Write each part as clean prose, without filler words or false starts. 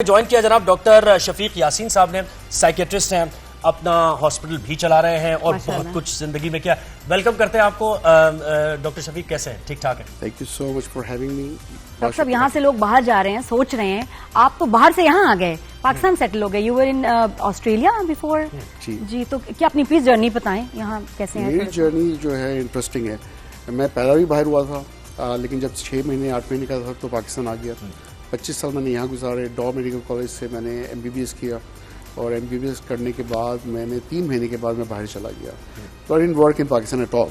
Join किया जनाब doctor Shafiq Yasin साहब ने, साइकेट्रिस्ट हैं, अपना हॉस्पिटल भी चला रहे हैं और बहुत कुछ जिंदगी में किया। वेलकम करते हैं आपको डॉक्टर शफीक, कैसे हैं? ठीक ठाक है? Thank you so much for having me. Doctor साहब, यहाँ से लोग बाहर जा रहे हैं, सोच रहे हैं, आप तो बाहर से यहाँ आ गए, पाकिस्तान सेटल हो गए। You were in Australia before जी, तो क्या अपनी प्लीज जर्नी बताएं, यहाँ कैसे है? मेरी जर्नी जो है इंटरेस्टिंग है। मैं पहला भी बाहर हुआ था, लेकिन जब 6 महीने 8 महीने का था तो पाकिस्तान आ गया। 25 साल मैंने यहाँ गुजारे। डॉ मेडिकल कॉलेज से मैंने MBBS किया और MBBS करने के बाद मैंने 3 महीने के बाद मैं बाहर चला गया। तो I didn't work in Pakistan at all.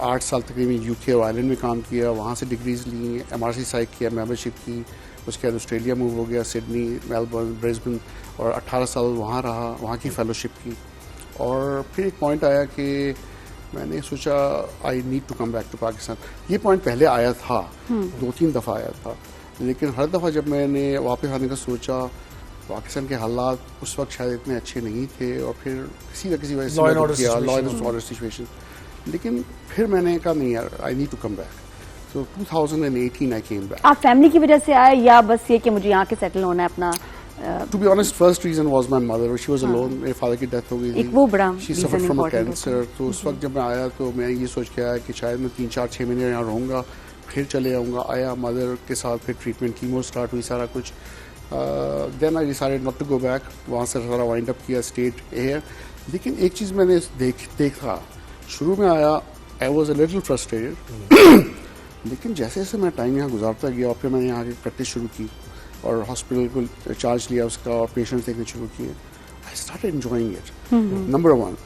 8 साल तकरीबन UK और आयरलैंड में काम किया, वहाँ से डिग्रीज ली, MRC साइक किया, मेंबरशिप की। उसके बाद ऑस्ट्रेलिया मूव हो गया, सिडनी, मेलबर्न, ब्रिस्बेन, और 18 साल वहाँ रहा, वहाँ की फेलोशिप की। और फिर एक पॉइंट आया कि मैंने सोचा I need to come back to Pakistan. ये पॉइंट पहले आया था, 2-3 दफ़ा आया था, लेकिन हर दफ़ा जब मैंने वापस आने का सोचा, पाकिस्तान के हालात उस वक्त शायद इतने अच्छे नहीं थे और फिर किसी न किसी वजह से लॉ एंड ऑर्डर सिचुएशन। लेकिन फिर मैंने कहा नहीं यार, I need to come back. So 2018 I came back. आप फैमिली की वजह से आए या बस ये कि मुझे यहाँ के सेटल होना है अपना? To be honest, first reason was my mother, she was alone. मेरे फादर की डेथ हो गई थी, वो बड़ा she suffered from a cancer. तो उस वक्त जब मैं आया तो मैं ये सोच के आया कि शायद मैं 3-4-6 महीने यहाँ रहूँगा, फिर चले आऊँगा। आया मदर के साथ, फिर ट्रीटमेंट, कीमो स्टार्ट हुई, सारा कुछ। Then I decided not to go back. वहाँ से सारा वाइंड अप किया, स्टेट एयर। लेकिन एक चीज़ मैंने देखा, शुरू में आया I was a little frustrated, लेकिन जैसे जैसे मैं टाइम यहाँ गुजारता गया और फिर मैंने यहाँ की प्रैक्टिस शुरू की और हॉस्पिटल को चार्ज लिया उसका और पेशेंट्स देखने शुरू किए, I started enjoying it. Number 1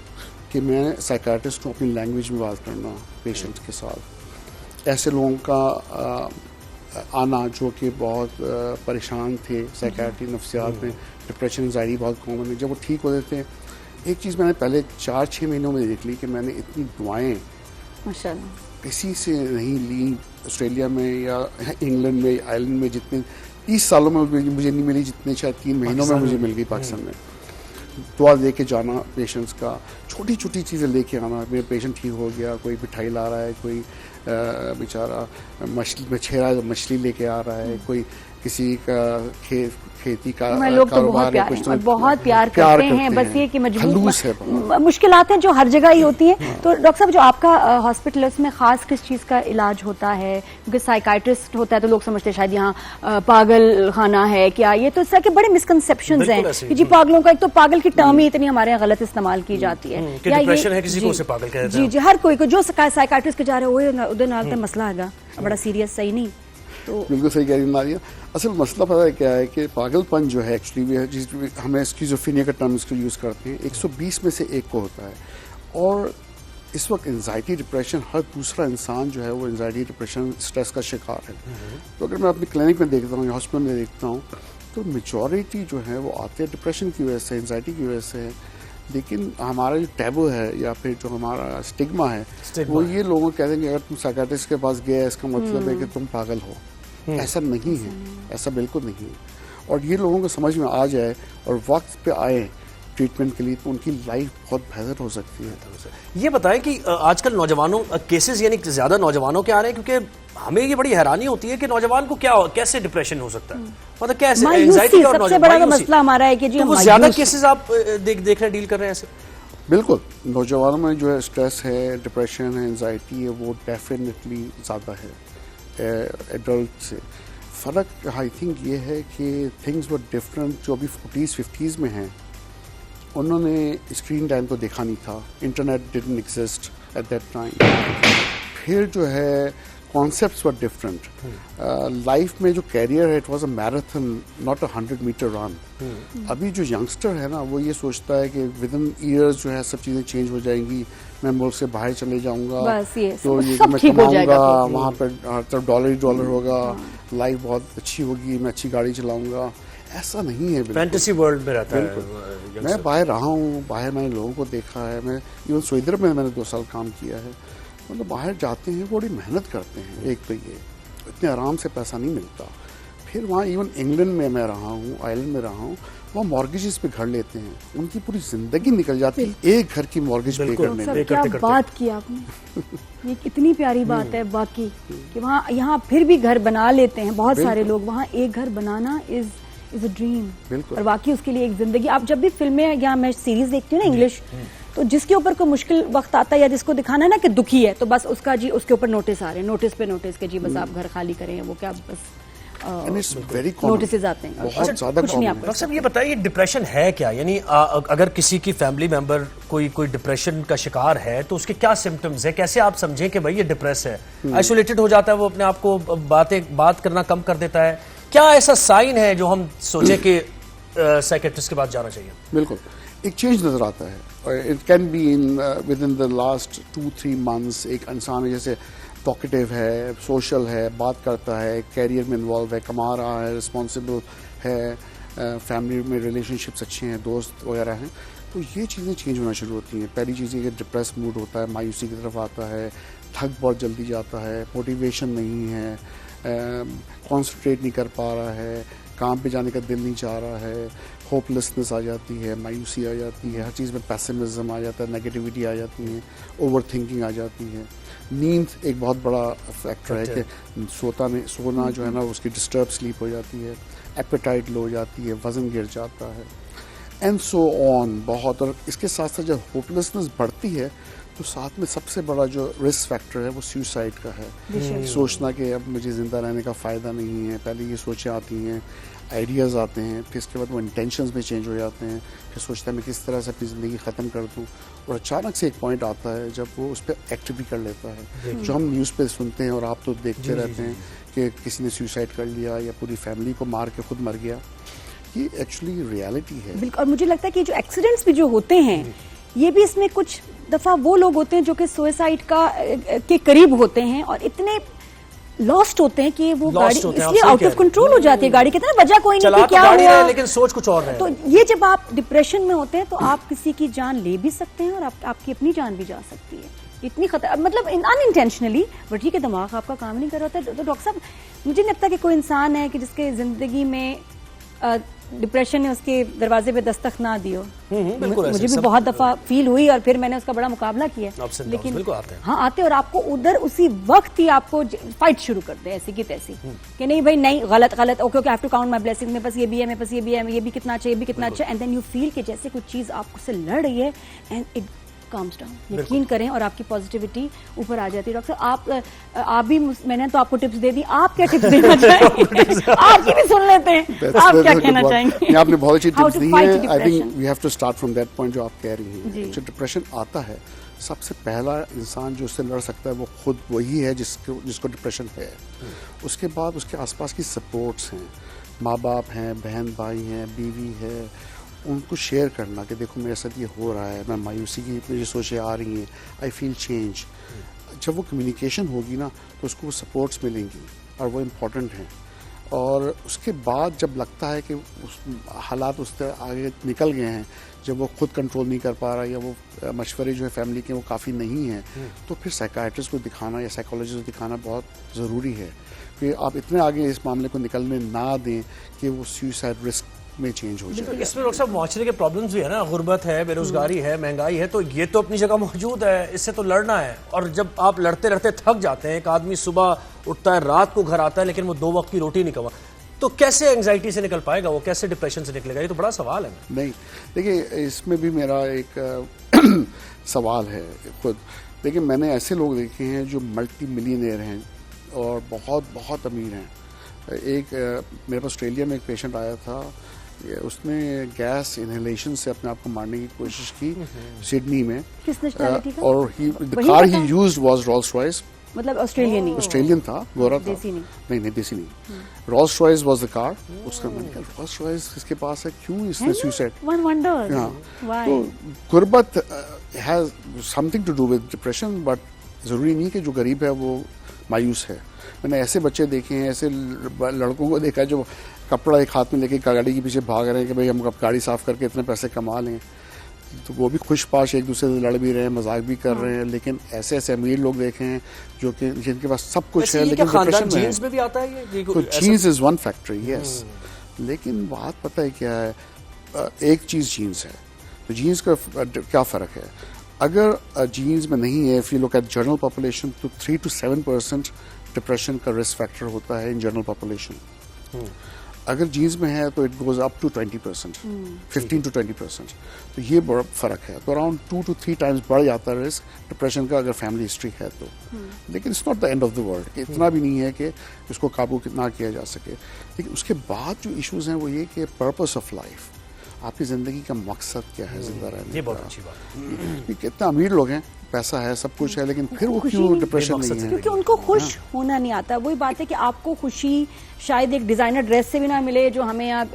कि मैं साइकाट्रिस्ट को अपनी लैंग्वेज में बात करना पेशेंट्स के साथ। ऐसे लोगों का आना जो कि बहुत परेशान थे साइकाट्री, नफ्सियात में, डिप्रेशन, एंजाइटी बहुत कॉमन है, जब वो ठीक होते थे। एक चीज़ मैंने पहले 4-6 महीनों में देख ली कि मैंने इतनी दुआएं माशाल्लाह किसी से नहीं ली, ऑस्ट्रेलिया में या इंग्लैंड में, आयरलैंड में, जितने 30 सालों में मुझे नहीं मिली जितने शायद 3 महीनों में मुझे मिल गई पाकिस्तान में। दुआ लेके जाना पेशेंट्स का, छोटी छोटी चीज़ें लेके आना। मेरा पेशेंट ठीक हो गया, कोई मिठाई ला रहा है, कोई बेचारा मछली है तो मछली लेके आ रहा है, कोई किसी का खेती का लोग तो बहुत प्यार हैं, बहुत प्यार करते हैं। बस ये कि मुश्किलात हैं जो हर जगह ही होती हैं। तो डॉक्टर साहब, जो आपका हॉस्पिटल है उसमें खास किस चीज़ का इलाज होता है? क्योंकि साइकाइट्रिस्ट होता है तो लोग समझते हैं शायद यहाँ पागल खाना है क्या। ये तो इस तरह के बड़े मिसकंसेप्शंस हैं कि जी पागलों का, एक तो पागल की टर्म ही इतनी हमारे यहाँ गलत इस्तेमाल की जाती है। जी जी, हर कोई को जो साइकाइट्रिस्ट के जा रहे हो उधर नालते मसला है, बड़ा सीरियस, सही नहीं। तो बिल्कुल सही कह रही नारिया। असल मसला पता है क्या है कि पागलपन जो है एक्चुअली हमें स्किज़ोफ्रेनिया का टर्म इसको यूज़ करते हैं, 120 में से 1 को होता है। और इस वक्त एंजाइटी, डिप्रेशन, हर दूसरा इंसान जो है वो एंजाइटी, डिप्रेशन, स्ट्रेस का शिकार है। तो अगर मैं अपनी क्लिनिक में देखता हूँ या हॉस्पिटल में देखता हूँ तो मेजॉरिटी जो है वो आते हैं डिप्रेशन की वजह से, एंजाइटी की वजह से। लेकिन हमारा जो टैबू है या फिर जो हमारा स्टिग्मा है वो ये लोगों को कहते हैं कि अगर तुम साइकाट्रिस्ट के पास गए इसका मतलब है कि तुम पागल हो। ऐसा नहीं है, ऐसा बिल्कुल नहीं है। और ये लोगों को समझ में आ जाए और वक्त पे आए ट्रीटमेंट के लिए तो उनकी लाइफ बहुत बेहतर हो सकती है। ये बताएं कि आजकल नौजवानों केसेस यानी ज्यादा नौजवानों के आ रहे हैं, क्योंकि हमें ये बड़ी हैरानी होती है कि नौजवान को कैसे डिप्रेशन हो सकता है, मतलब कैसे एंजाइटी का सबसे बड़ा मसला हमारा है कि जी वो ज्यादा केसेस आप देख रहे हैं, डील कर रहे हैं ऐसे? बिल्कुल, नौजवानों में जो है स्ट्रेस है, डिप्रेशन है, एंजाइटी है, वो डेफिनेटली ज़्यादा है एडल्ट से। फ़र्क आई थिंक ये है कि थिंग्स वर डिफरेंट। जो अभी 40s-50s में हैं उन्होंने स्क्रीन टाइम तो देखा नहीं था, internet didn't exist at that time. फिर जो है कॉन्सेप्ट्स वर डिफरेंट। लाइफ में जो कैरियर है it was a marathon, not a 100 metre run. अभी जो यंगस्टर है ना वो ये सोचता है कि विद इन ईयर्स जो है सब चीज़ें चेंज हो जाएंगी, मैं मुल्क से बाहर चले जाऊंगा तो ये मैं कमाऊंगा, वहाँ पर हर तरफ डॉलर होगा, लाइफ बहुत अच्छी होगी, मैं अच्छी गाड़ी चलाऊंगा। ऐसा नहीं है, फैंटेसी वर्ल्ड में रहता है। मैं बाहर रहा हूँ, बाहर मैंने लोगों को देखा है। मैं इवन स्वीडन में मैंने 2 साल काम किया है। मतलब बाहर जाते हैं, बड़ी मेहनत करते हैं, एक तो ये इतने आराम से पैसा नहीं मिलता। फिर वहाँ इवन इंग्लैंड में मैं रहा हूँ, आयरलैंड में रहा हूँ, वहाँ मॉर्गेजेस पे घर लेते हैं, उनकी पूरी जिंदगी निकल जाती है एक घर की मॉर्गेज पे करने में। क्या बात की आपने, ये कितनी प्यारी बात है बाकी कि वहाँ यहाँ फिर भी घर बना लेते हैं बहुत सारे लोग। वहाँ एक घर बनाना इज इज अ ड्रीम, बिल्कुल। और वाकई उसके लिए एक जिंदगी। आप जब भी फिल्में या मैं सीरीज देखती हूँ ना इंग्लिश, तो जिसके ऊपर कोई मुश्किल वक्त आता है या जिसको दिखाना है ना कि दुखी है, तो बस उसका जी उसके ऊपर नोटिस आ रहे हैं, नोटिस पे नोटिस के जी बस आप घर खाली करें, वो क्या बस नोटिस आते हैं, बहुत ज्यादा कुछ नहीं। आप डॉक्टर साहब ये बताइए डिप्रेशन है क्या, यानी अगर किसी की फैमिली मेंबर कोई डिप्रेशन का शिकार है तो उसके क्या सिम्टम्स है, कैसे आप समझें कि भाई ये डिप्रेस है? आइसोलेटेड हो जाता है, वो अपने आप को बात करना कम कर देता है, क्या ऐसा साइन है जो हम सोचे कि साइकेट्रिस्ट के पास जाना चाहिए? बिल्कुल, एक चेंज नजर आता है। It can be in with in the last 2-3 months. एक इंसान जैसे टॉकेटिव है, सोशल है, बात करता है, कैरियर में इन्वॉल्व है, कमा रहा है, रिस्पॉन्सिबल है, फैमिली में रिलेशनशिप्स अच्छे हैं, दोस्त वगैरह हैं, तो ये चीज़ें चेंज होना शुरू होती हैं। पहली चीज़ ये कि डिप्रेस मूड होता है, मायूसी की तरफ आता है, थक बहुत जल्दी जाता है, मोटिवेशन नहीं है, कॉन्सेंट्रेट नहीं कर पा रहा है, काम पे जाने का दिल नहीं चाह रहा है, होपलेसनेस आ जाती है, मायूसी आ जाती है, हर चीज़ में पेसिमिज्म आ जाता है, नेगेटिविटी आ जाती है, ओवर थिंकिंग आ जाती है। नींद एक बहुत बड़ा फैक्टर है कि सोना जो है ना उसकी डिस्टर्ब स्लीप हो जाती है, एपेटाइट लो हो जाती है, वज़न गिर जाता है, एंड सो ऑन बहुत। और इसके साथ साथ जब होपलेसनेस बढ़ती है तो साथ में सबसे बड़ा जो रिस्क फैक्टर है वो सुसाइड का है। सोचना कि अब मुझे ज़िंदा रहने का फ़ायदा नहीं है, पहले ये सोचें आती हैं, आइडियाज़ आते हैं, फिर इसके बाद वो इंटेंशंस में चेंज हो जाते हैं, फिर सोचता है मैं किस तरह से अपनी ज़िंदगी ख़त्म कर दूं, और अचानक से एक पॉइंट आता है जब वो उस पर एक्ट भी कर लेता है। जो हम न्यूज़ पे सुनते हैं और आप तो देखते रहते हैं कि किसी ने सुसाइड कर लिया या पूरी फैमिली को मार के खुद मर गया, ये एक्चुअली रियलिटी है। बिल्कुल, और मुझे लगता है कि जो एक्सीडेंट्स भी जो होते हैं ये भी इसमें कुछ दफा वो लोग होते हैं जो कि सुसाइड के करीब होते हैं और इतने लॉस्ट होते हैं कि वो गाड़ी इसलिए आउट ऑफ कंट्रोल हो जाती है गाड़ी। कहते हैं ना वजह कोई नहीं, क्या हुआ, लेकिन सोच कुछ और है। तो ये जब आप डिप्रेशन में होते हैं तो आप किसी की जान ले भी सकते हैं और आपकी अपनी जान भी जा सकती है। इतनी खतर मतलब अनइंटेंशनली, बट ठीक है दिमाग आपका काम नहीं कर रहा था। तो डॉक्टर साहब मुझे नहीं लगता कि कोई इंसान है कि जिसके जिंदगी में डिप्रेशन ने उसके दरवाजे पे दस्तक ना दी हो। मुझे भी बहुत दफा फील हुई और फिर मैंने उसका बड़ा मुकाबला किया, लेकिन हाँ आते और आपको उधर उसी वक्त ही आपको फाइट शुरू कर दे ऐसी की तैसी कि नहीं भाई नहीं गलत गलत, okay okay, I have to count my blessing, मेरे पास ये भी है, मेरे पास ये भी है, ये भी कितना अच्छा, ये भी कितना अच्छा, एंड देन यू फील कि जैसे कुछ चीज आपसे लड़ रही है एंड इट calms down। यकीन करें और आपकी पॉजिटिविटी ऊपर आ जाती है। डॉक्टर आप भी, मैंने तो आपको टिप्स दे दी, आप क्या टिप्स देना चाहेंगे? आपकी भी सुन लेते हैं, आप क्या कहना चाहेंगे? आपने बहुत अच्छी टिप्स दी हैं। I think we have to start from that point जो आप कह रही हैं। जो डिप्रेशन आता है सबसे पहला इंसान जो उससे लड़ सकता है वो खुद वही है जिसको डिप्रेशन है। उसके बाद उसके आसपास की सपोर्ट्स हैं, माँ बाप हैं, बहन भाई हैं, बीवी है, उनको शेयर करना कि देखो मेरे साथ ये हो रहा है, मैं मायूसी की मुझे सोचें आ रही हैं, आई फील चेंज। जब वो कम्युनिकेशन होगी ना तो उसको वो सपोर्ट्स मिलेंगी और वो इम्पोर्टेंट हैं। और उसके बाद जब लगता है कि हालात उससे आगे निकल गए हैं, जब वो खुद कंट्रोल नहीं कर पा रहा या वो मशवरे जो है फैमिली के वो काफ़ी नहीं हैं, तो फिर साइकाइट्रिस्ट को दिखाना या साइकोलॉजिस्ट को दिखाना बहुत ज़रूरी है कि आप इतने आगे इस मामले को निकलने ना दें कि वो सुसाइड रिस्क में चेंज हो जाए। इसमें डॉक्टर साहब माशरे के प्रॉब्लम्स भी है ना, गुर्बत है, बेरोजगारी है, महंगाई है, तो ये तो अपनी जगह मौजूद है, इससे तो लड़ना है। और जब आप लड़ते लड़ते थक जाते हैं, एक आदमी सुबह उठता है रात को घर आता है लेकिन वो 2 वक्त की रोटी नहीं कमा, तो कैसे एंजाइटी से निकल पाएगा वो, कैसे डिप्रेशन से निकलेगा? ये तो बड़ा सवाल है। नहीं देखिए, इसमें भी मेरा एक सवाल है खुद। देखिए मैंने ऐसे लोग देखे हैं जो मल्टी मिलियनेयर हैं और बहुत बहुत अमीर हैं। एक मेरे पास ऑस्ट्रेलिया में एक पेशेंट आया था, उसने गैस इनहेलेशन से अपने आप को मारने की कोशिश की सिडनी में, और the car he used was Rolls Royce. मतलब ऑस्ट्रेलियन था, गोरा था, नहीं देसी नहीं, Rolls Royce was the car. उसका मैंने कहा रोल्स रॉयस इसके पास है, क्यों इसने सुसाइड? तो गुर्बत has something to do with depression, but जरूरी नहीं कि जो गरीब है वो मायूस है। मैंने ऐसे बच्चे देखे हैं, ऐसे लड़कों को देखा है जो कपड़ा एक हाथ में लेके गाड़ी के पीछे भाग रहे हैं कि भाई हम गाड़ी साफ करके इतने पैसे कमा लें, तो वो भी खुशपाश एक दूसरे से लड़ भी रहे हैं, मजाक भी कर रहे हैं। लेकिन ऐसे ऐसे अमीर लोग देखे हैं जो कि जिनके पास सब कुछ है लेकिन डिप्रेशन में है। भी आता है ये? तो genes is one factor, yes, लेकिन बात पता है क्या है, एक चीज जीन्स है, तो जीन्स का क्या फर्क है? अगर जीन्स में नहीं है, if you look at general population, तो 3 to 7% डिप्रेशन का रिस्क फैक्टर होता है इन जनरल पॉपुलेशन। अगर जीन्स में है तो it goes up to 20%, 15 to 20%। तो ये बड़ा फर्क है। तो अराउंड 2 to 3 टाइम्स बढ़ जाता है रिस्क डिप्रेशन का अगर फैमिली हिस्ट्री है तो। लेकिन it's not the end of the world, इतना भी नहीं है कि इसको काबू कितना किया जा सके। लेकिन उसके बाद जो इश्यूज हैं वो ये कि पर्पस ऑफ लाइफ, आपकी जिंदगी का मकसद क्या है जिंदा रहने ये बहुत का। अच्छी बात है। कितना अमीर लोग हैं, पैसा है, सब कुछ है, लेकिन फिर वो क्यों डिप्रेशन नहीं है? क्योंकि उनको खुश होना नहीं आता। वही बात है कि आपको खुशी शायद एक डिजाइनर ड्रेस से भी ना मिले जो हमें आप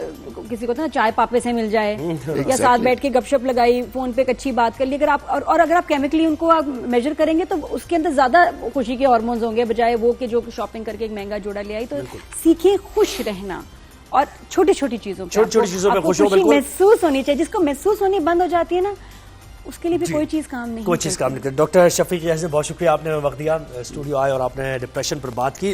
किसी को ना चाय पापे से मिल जाए, या साथ बैठ के गपशप लगाई, फोन पे एक अच्छी बात कर ली। अगर आप और अगर आप केमिकली उनको आप मेजर करेंगे तो उसके अंदर ज्यादा खुशी के हार्मोन्स होंगे बजाय वो कि जो शॉपिंग करके एक महंगा जोड़ा ले आई। तो सीखिए खुश रहना और छोटी छोटी चीजों पे खुश महसूस होनी चाहिए। जिसको महसूस होनी बंद हो जाती है ना, उसके लिए भी कोई चीज काम नहीं करती। डॉक्टर शफीक यासिन, बहुत शुक्रिया, आपने वक्त दिया, स्टूडियो आए और आपने डिप्रेशन पर बात की।